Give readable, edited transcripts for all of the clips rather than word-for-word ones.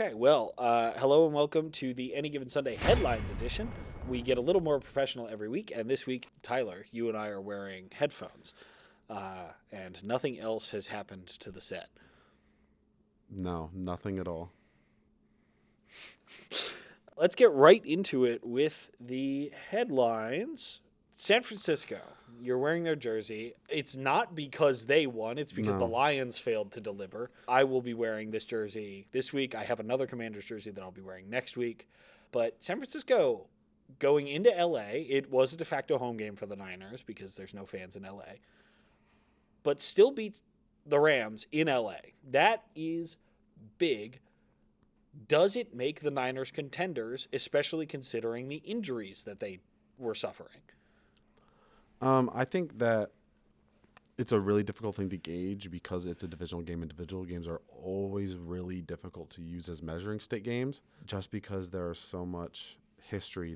Okay, well, hello and welcome to the Any Given Sunday Headlines edition. We get a little more professional every week, and this week, Tyler, you and I are wearing headphones, and nothing else has happened to the set. No, nothing at all. Let's get right into it with the headlines. San Francisco, you're wearing their jersey. It's not because they won, it's because the No. Lions failed to deliver. I will be wearing this jersey this week. I have another Commanders jersey that I'll be wearing next week. But San Francisco, going into LA, it was a de facto home game for the Niners because there's no fans in LA, but still beats the Rams in LA. That is big. Does it make the Niners contenders, especially considering the injuries that they were suffering? I think that it's a really difficult thing to gauge because it's a divisional game, and divisional games are always really difficult to use as measuring stick games, just because there is so much history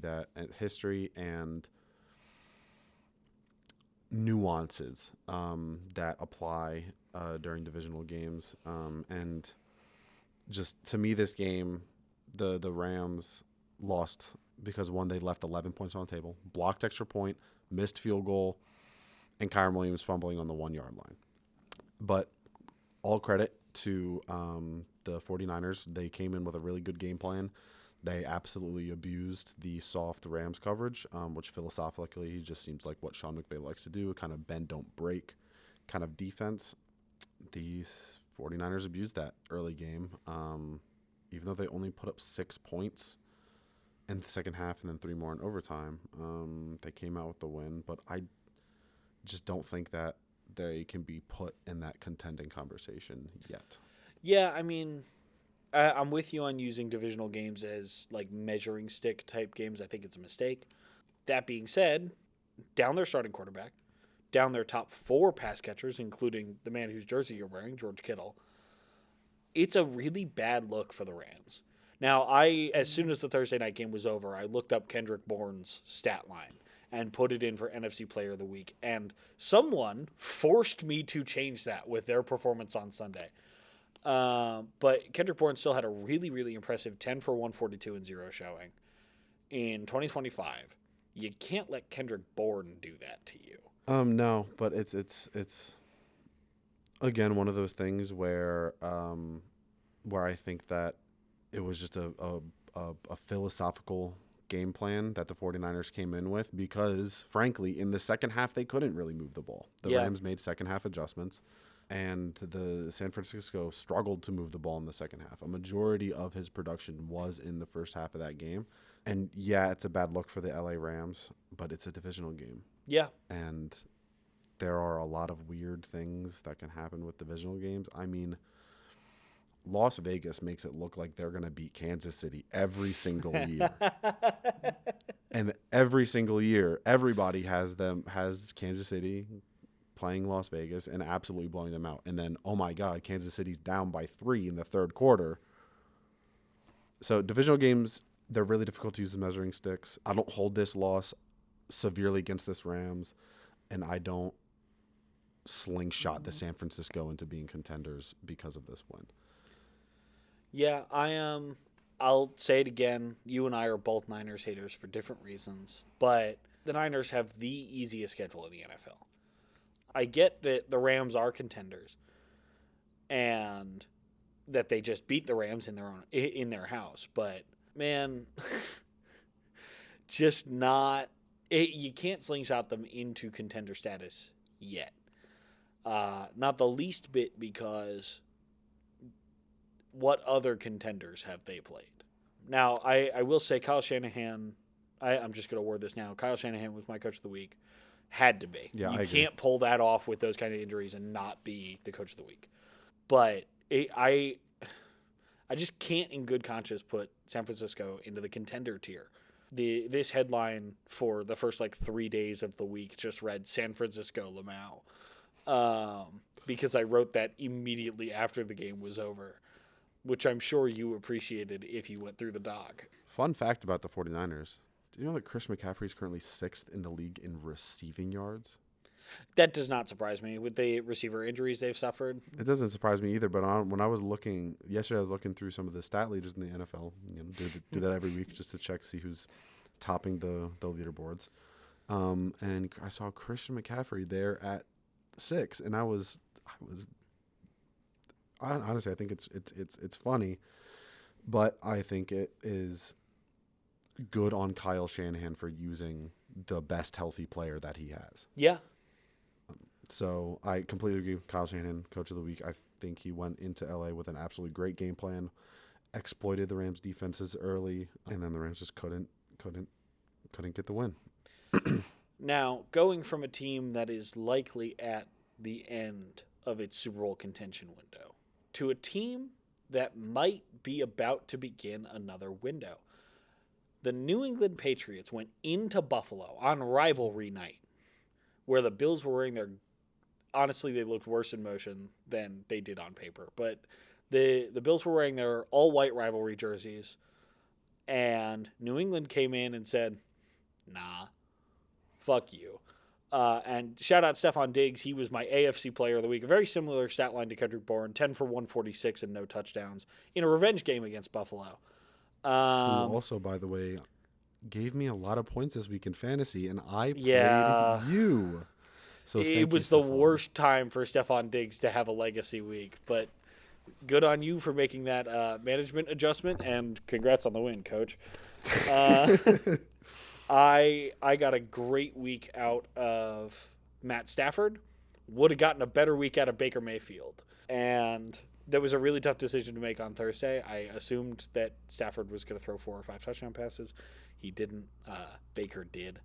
and nuances that apply during divisional games. And just to me, this game, the Rams lost because one, they left 11 points on the table, blocked extra point, missed field goal, and Kyron Williams fumbling on the 1 yard line. But all credit to the 49ers. They came in with a really good game plan. They absolutely abused the soft Rams coverage, which philosophically just seems like what Sean McVay likes to do, kind of bend, don't break kind of defense. These 49ers abused that early game, even though they only put up 6 points in the second half and then 3 more in overtime. They came out with the win, but I just don't think that they can be put in that contending conversation yet. Yeah, I mean, I'm with you on using divisional games as like measuring stick type games. I think it's a mistake. That being said, down their starting quarterback, down their top 4 pass catchers, including the man whose jersey you're wearing, George Kittle, it's a really bad look for the Rams. Now, as soon as the Thursday night game was over, I looked up Kendrick Bourne's stat line and put it in for NFC Player of the Week. And someone forced me to change that with their performance on Sunday. But Kendrick Bourne still had a really, really impressive 10 for 142 and 0 showing in 2025. You can't let Kendrick Bourne do that to you. No, but it's again one of those things where I think that it was just a philosophical game plan that the 49ers came in with because, frankly, in the second half, they couldn't really move the ball. The Rams made second half adjustments, and the San Francisco struggled to move the ball in the second half. A majority of his production was in the first half of that game. And, yeah, it's a bad look for the LA Rams, but it's a divisional game. Yeah. And there are a lot of weird things that can happen with divisional games. I mean, Las Vegas makes it look like they're going to beat Kansas City every single year. And every single year, everybody has Kansas City playing Las Vegas and absolutely blowing them out. And then, oh my God, Kansas City's down by 3 in the third quarter. So divisional games, they're really difficult to use as measuring sticks. I don't hold this loss severely against this Rams, and I don't slingshot the San Francisco into being contenders because of this win. Yeah, I'll say it again. You and I are both Niners haters for different reasons, but the Niners have the easiest schedule in the NFL. I get that the Rams are contenders and that they just beat the Rams in their house, but man, just not. You can't slingshot them into contender status yet. Not the least bit because what other contenders have they played? Now, I will say Kyle Shanahan, I'm just going to word this now. Kyle Shanahan was my coach of the week. Had to be. Yeah, you can't pull that off with those kind of injuries and not be the coach of the week. But I just can't in good conscience put San Francisco into the contender tier. This headline for the first 3 days of the week just read San Francisco Lamau, because I wrote that immediately after the game was over, which I'm sure you appreciated if you went through the doc. Fun fact about the 49ers. Do you know that Chris McCaffrey is currently 6th in the league in receiving yards? That does not surprise me with the receiver injuries they've suffered. It doesn't surprise me either. But when I was looking yesterday, I was looking through some of the stat leaders in the NFL. Do that every week just to check, see who's topping the leaderboards. And I saw Christian McCaffrey there at 6, and honestly, I think it's funny, but I think it is good on Kyle Shanahan for using the best healthy player that he has. Yeah. So I completely agree with Kyle Shanahan, Coach of the Week. I think he went into LA with an absolutely great game plan, exploited the Rams defenses early, and then the Rams just couldn't get the win. Now, going from a team that is likely at the end of its Super Bowl contention window to a team that might be about to begin another window. The New England Patriots went into Buffalo on rivalry night, where the Bills were wearing their... Honestly, they looked worse in motion than they did on paper. But the Bills were wearing their all-white rivalry jerseys, and New England came in and said, nah, fuck you. And shout out Stephon Diggs. He was my AFC player of the week. A very similar stat line to Kendrick Bourne, 10 for 146 and no touchdowns in a revenge game against Buffalo. Who also, by the way, gave me a lot of points this week in fantasy, and I played you. So it was the worst time for Stephon Diggs to have a legacy week, but good on you for making that management adjustment, and congrats on the win, Coach. I got a great week out of Matt Stafford. Would have gotten a better week out of Baker Mayfield. And that was a really tough decision to make on Thursday. I assumed that Stafford was going to throw 4 or 5 touchdown passes. He didn't. Baker did.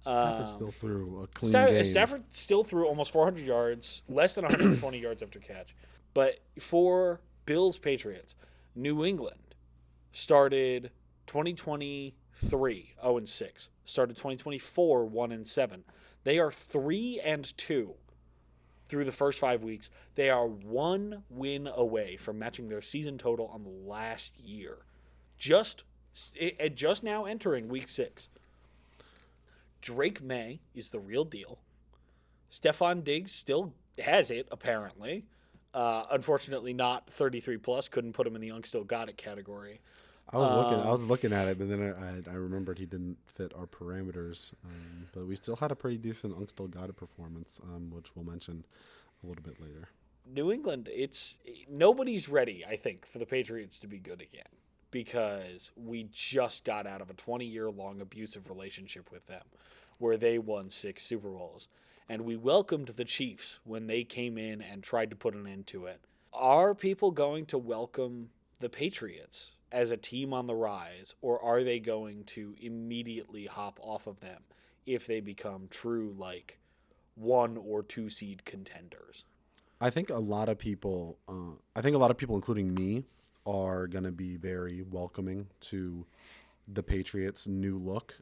Stafford still threw a clean game. Stafford still threw almost 400 yards, less than 120 yards after catch. But for Bills-Patriots, New England started 2023 0-6, started 2024 1-7. They are 3-2 through the first 5 weeks. They are 1 win away from matching their season total on the last year. Just now entering week 6. Drake May is the real deal. Stephon Diggs still has it, apparently. Unfortunately, not 33 plus. Couldn't put him in the young still got it category. I was looking at it, but then I remembered he didn't fit our parameters. But we still had a pretty decent Unk Still Got It performance, which we'll mention a little bit later. New England, nobody's ready, I think, for the Patriots to be good again, because we just got out of a 20-year-long abusive relationship with them where they won 6 Super Bowls. And we welcomed the Chiefs when they came in and tried to put an end to it. Are people going to welcome the Patriots as a team on the rise, or are they going to immediately hop off of them if they become true, 1 or 2 seed contenders? I think a lot of people, including me, are going to be very welcoming to the Patriots' new look,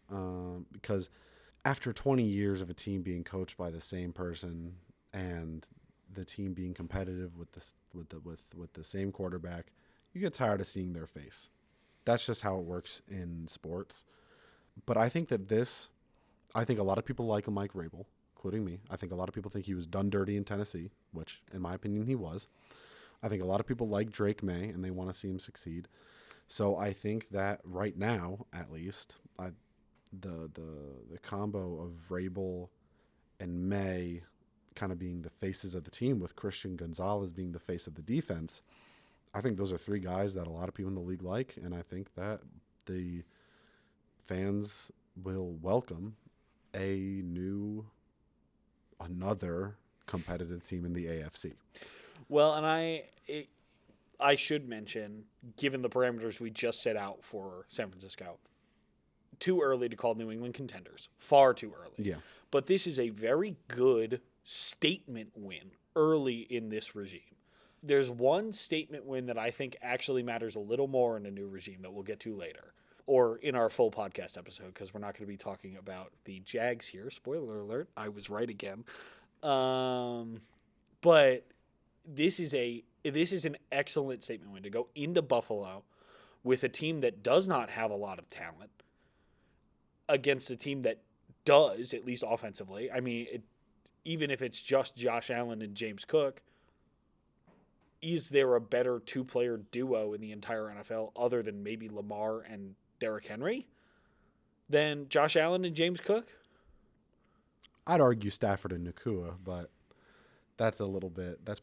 because after 20 years of a team being coached by the same person and the team being competitive with the same quarterback, you get tired of seeing their face. That's just how it works in sports. But I think that a lot of people like Mike Vrabel, including me. I think a lot of people think he was done dirty in Tennessee, which, in my opinion, he was. I think a lot of people like Drake May, and they want to see him succeed. So I think that right now, at least, the combo of Vrabel and May kind of being the faces of the team, with Christian Gonzalez being the face of the defense, I think those are 3 guys that a lot of people in the league like, and I think that the fans will welcome another competitive team in the AFC. Well, and I should mention, given the parameters we just set out for San Francisco, too early to call New England contenders. Far too early. Yeah. But this is a very good statement win early in this regime. There's one statement win that I think actually matters a little more in a new regime that we'll get to later, or in our full podcast episode, because we're not going to be talking about the Jags here. Spoiler alert, I was right again. But this is an excellent statement win to go into Buffalo with a team that does not have a lot of talent against a team that does, at least offensively. I mean, even if it's just Josh Allen and James Cook, is there a better two-player duo in the entire NFL other than maybe Lamar and Derrick Henry than Josh Allen and James Cook? I'd argue Stafford and Nakua, but that's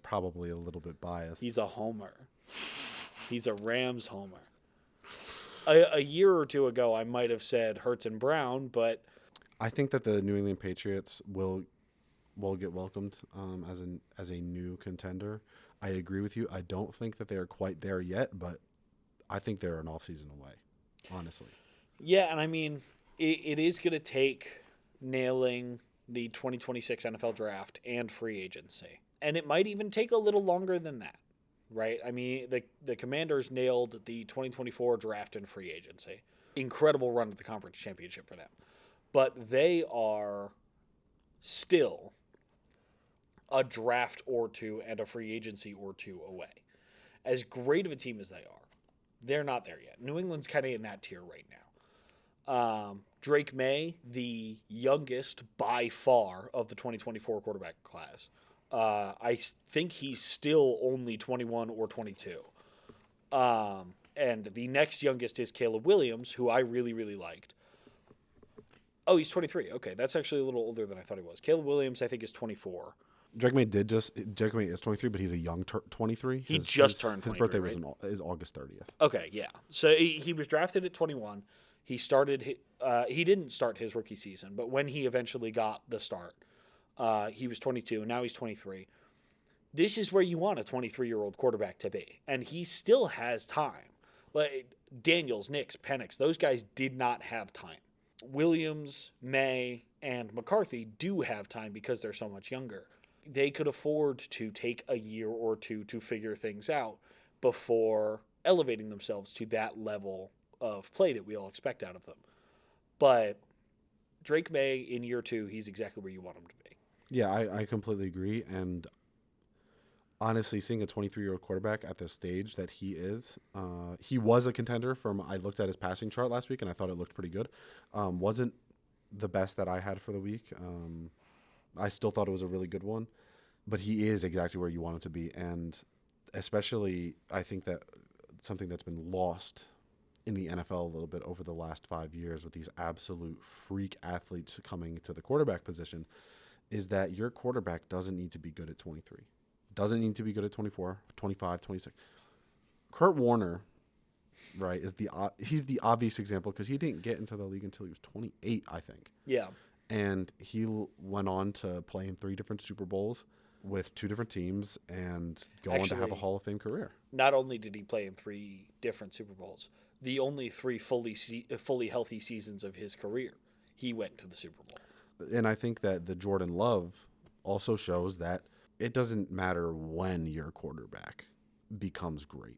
probably a little bit biased. He's a homer. He's a Rams homer. A year or two ago, I might have said Hurts and Brown, but I think that the New England Patriots will get welcomed as a new contender. I agree with you. I don't think that they are quite there yet, but I think they're an offseason away, honestly. Yeah, and I mean, it is going to take nailing the 2026 NFL draft and free agency. And it might even take a little longer than that, right? I mean, the Commanders nailed the 2024 draft and free agency. Incredible run at the conference championship for them. But they are still a draft or two and a free agency or two away. As great of a team as they are, they're not there yet. New England's kind of in that tier right now. Drake May, the youngest by far of the 2024 quarterback class. I think he's still only 21 or 22. And the next youngest is Caleb Williams, who I really, really liked. Oh, he's 23. Okay, that's actually a little older than I thought he was. Caleb Williams, I think, is 24. Drake May is 23, but he's a young 23. He just turned 23. His birthday right? is August 30th. Okay, yeah. So he was drafted at 21. He started. He didn't start his rookie season, but when he eventually got the start, he was 22, and now he's 23. This is where you want a 23-year-old quarterback to be, and he still has time. Like Daniels, Nix, Penix, those guys did not have time. Williams, May, and McCarthy do have time because they're so much younger. They could afford to take a year or two to figure things out before elevating themselves to that level of play that we all expect out of them. But Drake May, in year two, he's exactly where you want him to be. Yeah, I completely agree. And honestly, seeing a 23-year-old quarterback at the stage that he is, he was a contender I looked at his passing chart last week, and I thought it looked pretty good. Wasn't the best that I had for the week. I still thought it was a really good one. But he is exactly where you want him to be. And especially, I think that something that's been lost in the NFL a little bit over the last 5 years with these absolute freak athletes coming to the quarterback position is that your quarterback doesn't need to be good at 23. Doesn't need to be good at 24, 25, 26. Kurt Warner, right, he's the obvious example because he didn't get into the league until he was 28, I think. Yeah. And he went on to play in 3 different Super Bowls with 2 different teams and go on to have a Hall of Fame career. Not only did he play in 3 different Super Bowls, the only 3 fully healthy seasons of his career, he went to the Super Bowl. And I think that the Jordan Love also shows that it doesn't matter when your quarterback becomes great.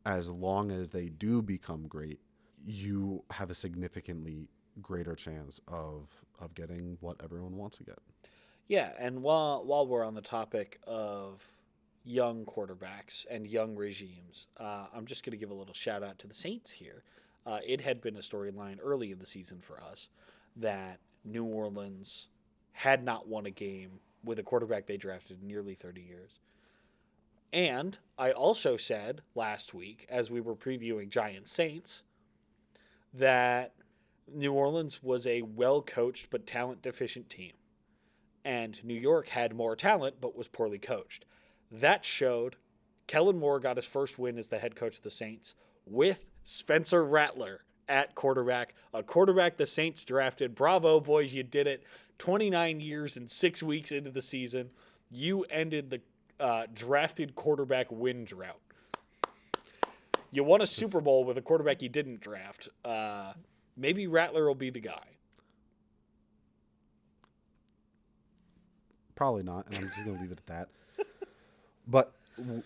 As long as they do become great, you have a significantly greater chance of getting what everyone wants to get. Yeah, and while we're on the topic of young quarterbacks and young regimes, I'm just going to give a little shout out to the Saints here. It had been a storyline early in the season for us that New Orleans had not won a game with a quarterback they drafted in nearly 30 years. And I also said last week, as we were previewing Giants Saints, that New Orleans was a well-coached but talent-deficient team. And New York had more talent but was poorly coached. That showed. Kellen Moore got his first win as the head coach of the Saints with Spencer Rattler at quarterback, a quarterback the Saints drafted. Bravo, boys, you did it. 29 years and 6 weeks into the season, you ended the drafted quarterback win drought. You won a Super Bowl with a quarterback you didn't draft. Maybe Rattler will be the guy. Probably not, and I'm just going to leave it at that. But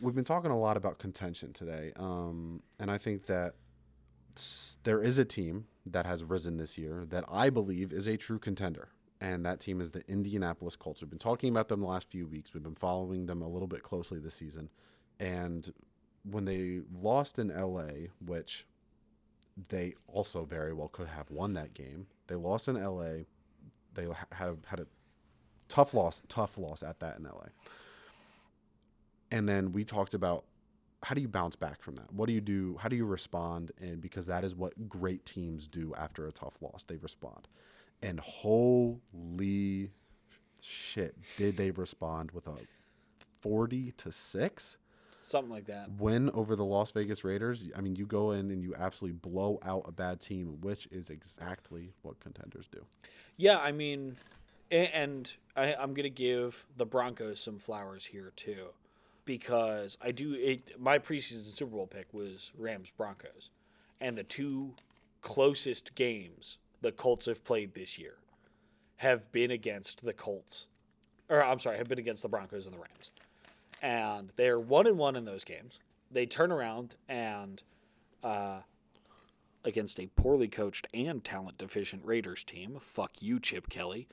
we've been talking a lot about contention today, and I think that there is a team that has risen this year that I believe is a true contender, and that team is the Indianapolis Colts. We've been talking about them the last few weeks. We've been following them a little bit closely this season, and when they lost in L.A., which they also very well could have won that game, they lost in L.A., they have had a Tough loss at that in LA. And then we talked about how do you bounce back from that? What do you do? How do you respond? And because that is what great teams do after a tough loss, they respond. And holy shit, did they respond with a 40-6 something like that win over the Las Vegas Raiders? I mean, you go in and you absolutely blow out a bad team, which is exactly what contenders do. Yeah, I mean, and I'm gonna give the Broncos some flowers here too, because my preseason Super Bowl pick was Rams Broncos, and the two closest games the Colts have played this year have been against the Colts, have been against the Broncos and the Rams. And they're 1-1 in those games. They turn around and, against a poorly coached and talent deficient Raiders team, fuck you, Chip Kelly,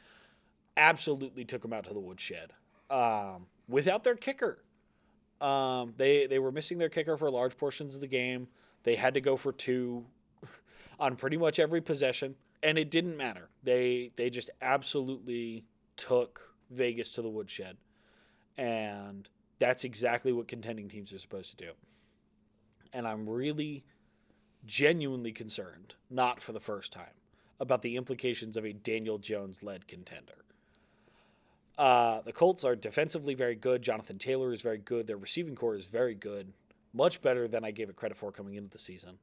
absolutely took them out to the woodshed. Without their kicker. They were missing their kicker for large portions of the game. They had to go for 2 on pretty much every possession, and it didn't matter. They just absolutely took Vegas to the woodshed. And that's exactly what contending teams are supposed to do. And I'm really genuinely concerned, not for the first time, about the implications of a Daniel Jones-led contender. The Colts are defensively very good. Jonathan Taylor is very good. Their receiving core is very good. Much better than I gave it credit for coming into the season.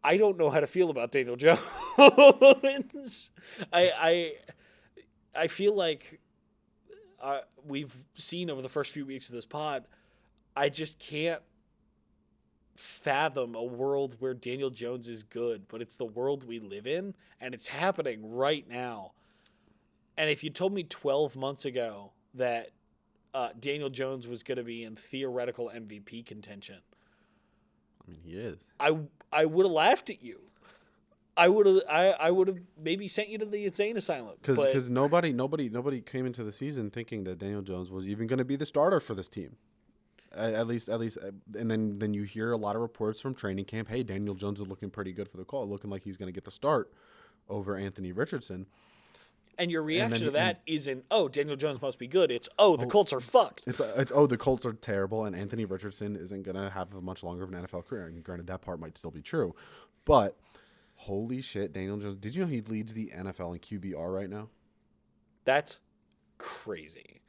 I don't know how to feel about Daniel Jones. I feel like we've seen over the first few weeks of this pod, I just can't fathom a world where Daniel Jones is good, but it's the world we live in, and it's happening right now. And if you told me 12 months ago that Daniel Jones was going to be in theoretical MVP contention, I mean, he is. I would have laughed at you. I would have maybe sent you to the insane asylum. Because nobody came into the season thinking that Daniel Jones was even going to be the starter for this team. At least, and then you hear a lot of reports from training camp. Hey, Daniel Jones is looking pretty good for the call, looking like he's going to get the start over Anthony Richardson. And your reaction to that isn't, oh, Daniel Jones must be good. It's, the Colts are fucked. It's the Colts are terrible, and Anthony Richardson isn't going to have a much longer of an NFL career. And granted, that part might still be true. But holy shit, Daniel Jones. Did you know he leads the NFL in QBR right now? That's crazy.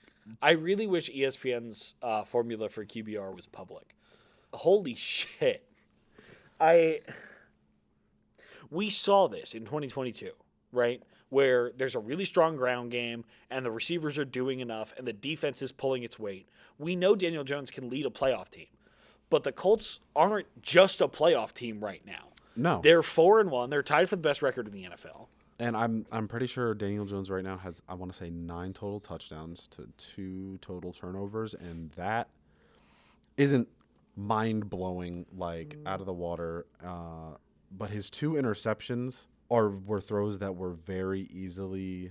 I really wish ESPN's formula for QBR was public. Holy shit. We saw this in 2022, right? Where there's a really strong ground game and the receivers are doing enough and the defense is pulling its weight. We know Daniel Jones can lead a playoff team, but the Colts aren't just a playoff team right now. No. They're 4-1. They're tied for the best record in the NFL. And I'm pretty sure Daniel Jones right now has, I want to say, 9 total touchdowns to 2 total turnovers, and that isn't mind-blowing, like, out of the water. But his 2 interceptions were throws that were very easy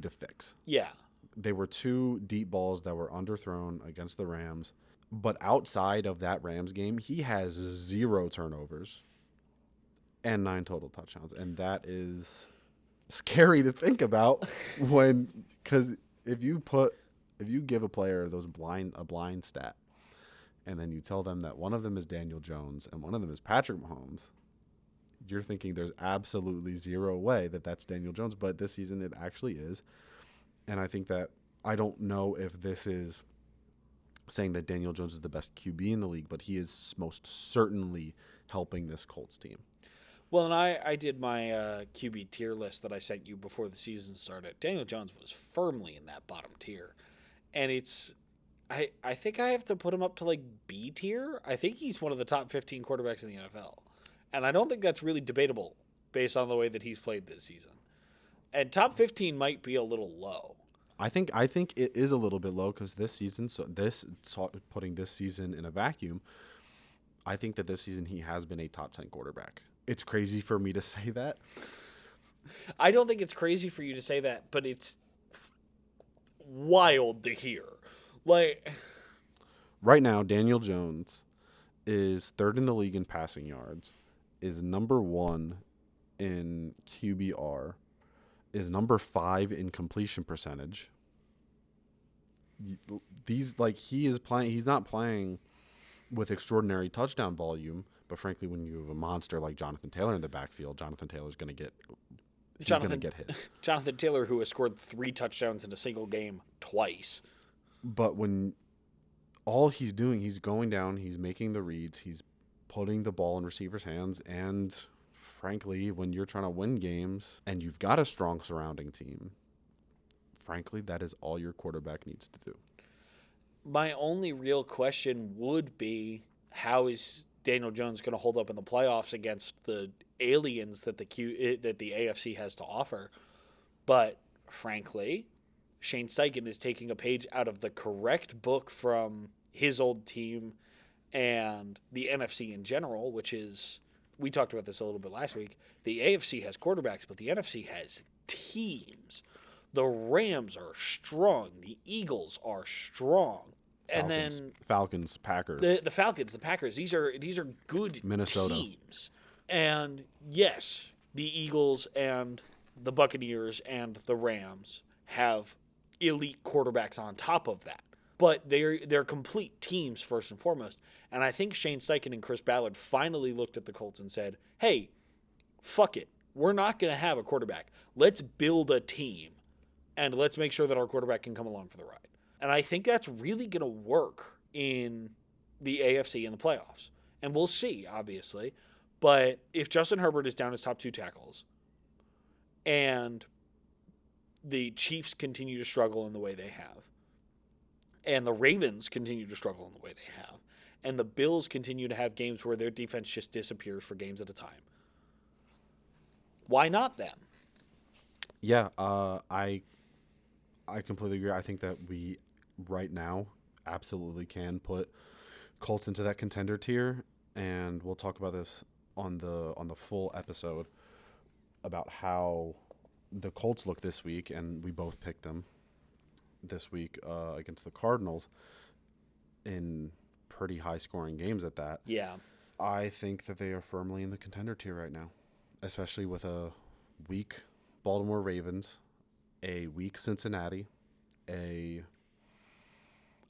to fix. Yeah. They were 2 deep balls that were underthrown against the Rams. But outside of that Rams game, he has 0 turnovers and 9 total touchdowns. And that is scary to think about because if you give a player a blind stat and then you tell them that one of them is Daniel Jones and one of them is Patrick Mahomes, you're thinking there's absolutely 0 way that that's Daniel Jones. But this season it actually is. And I think that I don't know if this is saying that Daniel Jones is the best QB in the league, but he is most certainly helping this Colts team. Well, and I did my QB tier list that I sent you before the season started. Daniel Jones was firmly in that bottom tier. And I think I have to put him up to like B tier. I think he's one of the top 15 quarterbacks in the NFL. And I don't think that's really debatable based on the way that he's played this season. And top 15 might be a little low. I think it is a little bit low because this season, putting this season in a vacuum, I think that this season he has been a top 10 quarterback. It's crazy for me to say that. I don't think it's crazy for you to say that, but it's wild to hear. Like, right now, Daniel Jones is 3rd in the league in passing yards, is number 1 in QBR, is number 5 in completion percentage, He's not playing with extraordinary touchdown volume, but frankly, when you have a monster like Jonathan Taylor in the backfield, Jonathan Taylor's going to get his. Jonathan Taylor, who has scored 3 touchdowns in a single game twice. But when all he's doing, he's going down, he's making the reads, he's putting the ball in receivers' hands, and frankly, when you're trying to win games and you've got a strong surrounding team, frankly, that is all your quarterback needs to do. My only real question would be, how is Daniel Jones going to hold up in the playoffs against the aliens that the AFC has to offer? But frankly, Shane Steichen is taking a page out of the correct book from his old team and the NFC in general, which is, we talked about this a little bit last week, the AFC has quarterbacks, but the NFC has teams. The Rams are strong. The Eagles are strong. And then Falcons, Packers. The Falcons, the Packers, these are good Minnesota teams. And yes, the Eagles and the Buccaneers and the Rams have elite quarterbacks on top of that. But they're complete teams first and foremost. And I think Shane Steichen and Chris Ballard finally looked at the Colts and said, hey, fuck it. We're not going to have a quarterback. Let's build a team, and let's make sure that our quarterback can come along for the ride. And I think that's really going to work in the AFC in the playoffs. And we'll see, obviously. But if Justin Herbert is down his top 2 tackles and the Chiefs continue to struggle in the way they have, and the Ravens continue to struggle in the way they have, and the Bills continue to have games where their defense just disappears for games at a time, why not them? Yeah, I completely agree. I think that we right now absolutely can put Colts into that contender tier, and we'll talk about this on the full episode about how the Colts look this week, and we both picked them this week against the Cardinals in pretty high-scoring games at that. Yeah. I think that they are firmly in the contender tier right now, especially with a weak Baltimore Ravens, a weak Cincinnati, a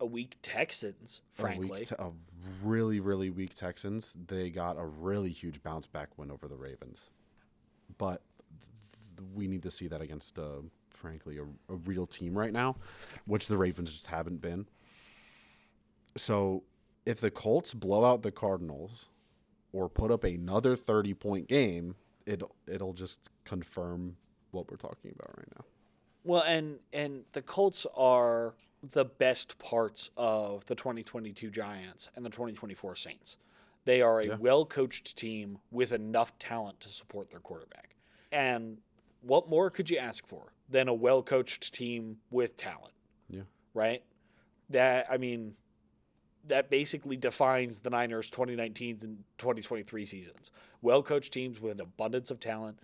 weak Texans, frankly. A really, really weak Texans. They got a really huge bounce-back win over the Ravens. But we need to see that against, frankly, a real team right now, which the Ravens just haven't been. So if the Colts blow out the Cardinals or put up another 30-point game, it'll just confirm what we're talking about right now. Well, and the Colts are the best parts of the 2022 Giants and the 2024 Saints. They are a well-coached team with enough talent to support their quarterback. And what more could you ask for than a well-coached team with talent? Yeah. Right? That basically defines the Niners' 2019 and 2023 seasons. Well-coached teams with an abundance of talent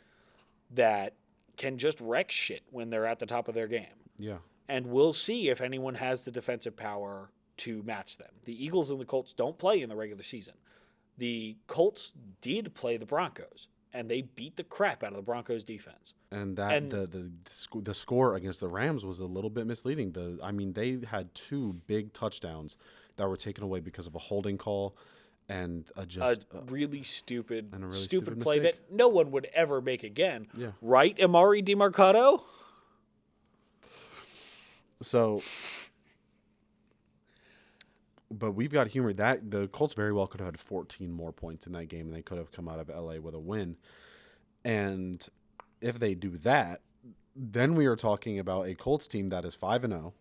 that can just wreck shit when they're at the top of their game. Yeah. And we'll see if anyone has the defensive power to match them. The Eagles and the Colts don't play in the regular season. The Colts did play the Broncos, and they beat the crap out of the Broncos defense. And the score against the Rams was a little bit misleading. They had 2 big touchdowns that were taken away because of a holding call and a really stupid stupid play mistake that no one would ever make again. Yeah. Right, Amari DiMarcado? So, but we've got humor that the Colts very well could have had 14 more points in that game, and they could have come out of LA with a win. And if they do that, then we are talking about a Colts team that is 5-0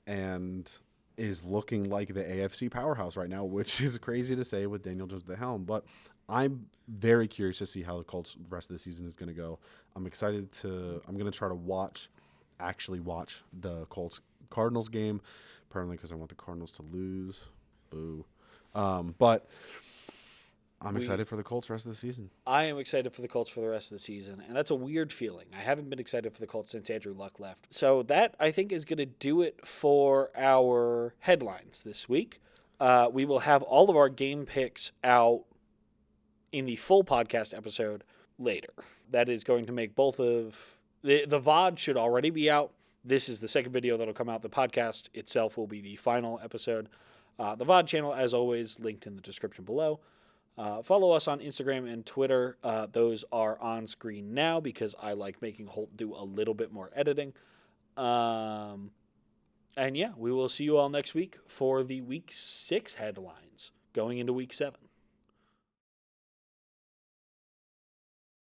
and is looking like the AFC powerhouse right now, which is crazy to say with Daniel Jones at the helm. But I'm very curious to see how the Colts rest of the season is going to go. I'm excited I'm going to try to actually watch the Colts Cardinals game, apparently because I want the Cardinals to lose. Boo. But I'm excited for the Colts the rest of the season. I am excited for the Colts for the rest of the season, and that's a weird feeling. I haven't been excited for the Colts since Andrew Luck left. So that, I think, is going to do it for our headlines this week. We will have all of our game picks out in the full podcast episode later. That is going to make both of... The VOD should already be out, This is the second video that'll come out. The podcast itself will be the final episode. The VOD channel, as always, linked in the description below. Follow us on Instagram and Twitter. Those are on screen now because I like making Holt do a little bit more editing. And yeah, we will see you all next week for the Week 6 headlines going into Week 7.